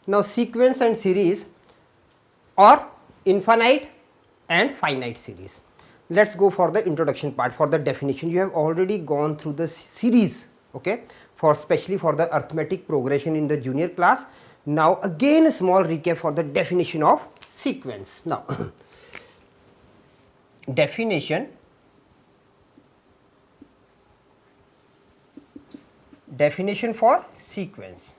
Now sequence and series or infinite and finite series. Let us go for the introduction part. For the definition, you have already gone through the series, okay, for especially for the arithmetic progression in the junior class. Now again a small recap for the definition of sequence. Now definition for sequence.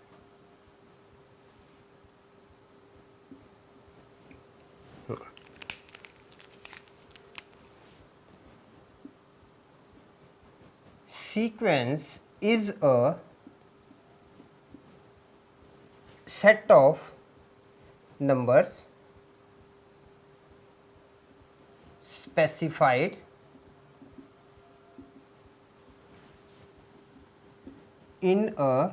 Sequence is a set of numbers specified in a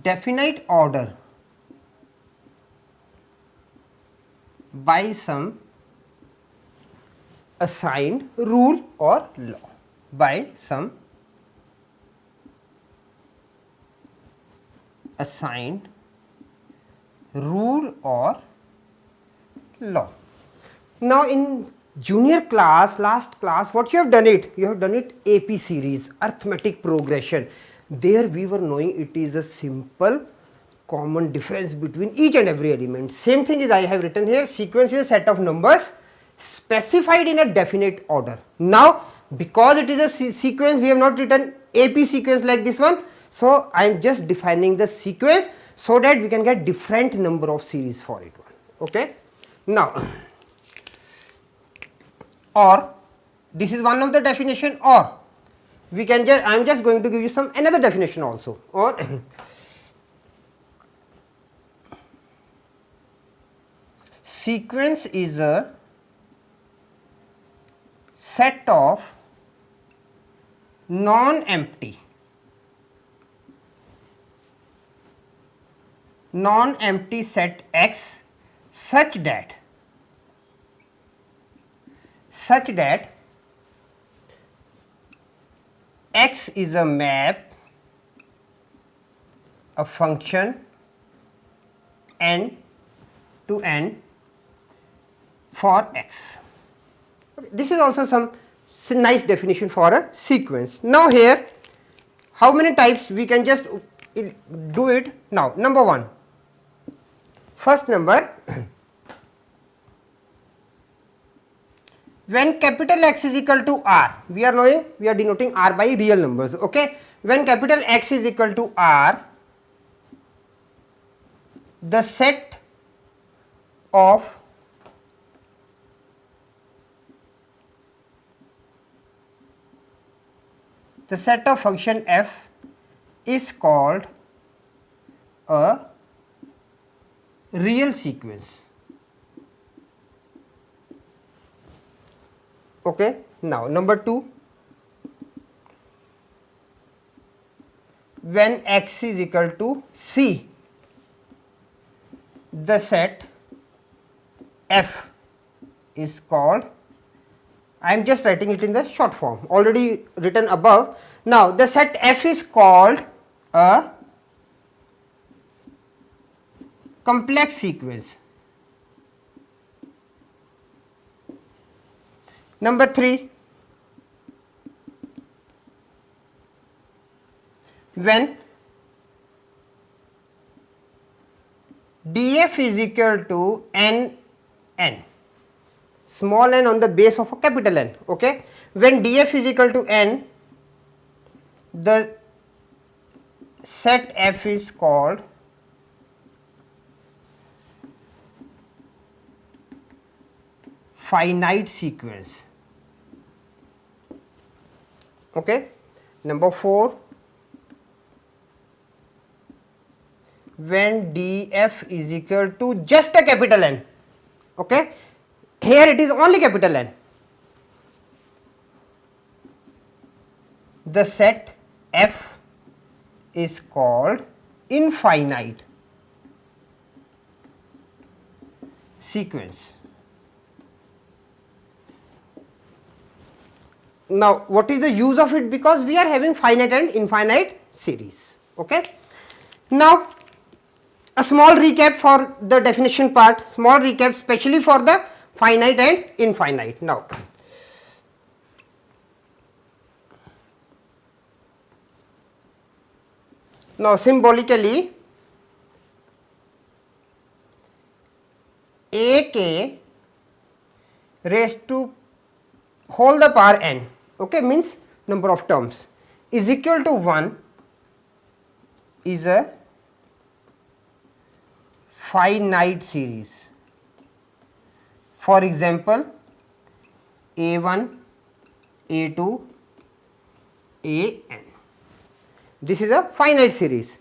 definite order by some assigned rule or law. By some assigned rule or law. Now in junior class, last class, what you have done it? You have done it AP series, arithmetic progression. There we were knowing it is a simple common difference between each and every element. Same thing is I have written here, sequence is a set of numbers specified in a definite order. Now because it is a sequence, we have not written AP sequence like this one. So I am just defining the sequence so that we can get different number of series for it. Okay. Now or this is one of the definition, or we can just, I am just going to give you some another definition also. Or sequence is a set of non-empty set X such that X is a map, a function n to n for X. Okay. This is also some nice definition for a sequence. Now here, how many types we can just do it now? Number one, first number, when capital X is equal to R, we are knowing, we are denoting R by real numbers, okay. When capital X is equal to R, the set of function f is called a real sequence. Okay. Now number two, when X is equal to C, the set f is called, I am just writing it in the short form, already written above. Now the set f is called a complex sequence. Number three, when df is equal to n, small n on the base of a capital N, okay. When df is equal to n, the set f is called finite sequence, okay. Number four, when df is equal to just a capital N, okay. Here it is only capital N, the set f is called infinite sequence. Now what is the use of it? Because we are having finite and infinite series. Okay. Now a small recap for the definition part, small recap especially for the finite and infinite. Now symbolically, ak raised to whole the power n, okay, means number of terms, is equal to 1 is a finite series. For example, a1, a2, an. This is a finite series,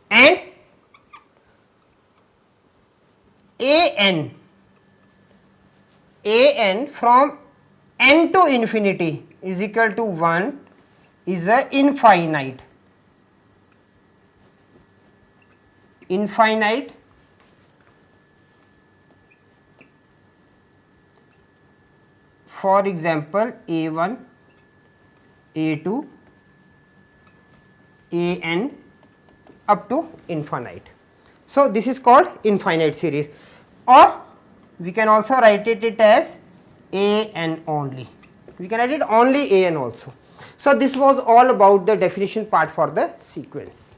and an from n to infinity is equal to 1 is a infinite. For example, a1, a2, an up to infinite. So this is called infinite series, or we can also write it as an only. We can write it only an also. So this was all about the definition part for the sequence.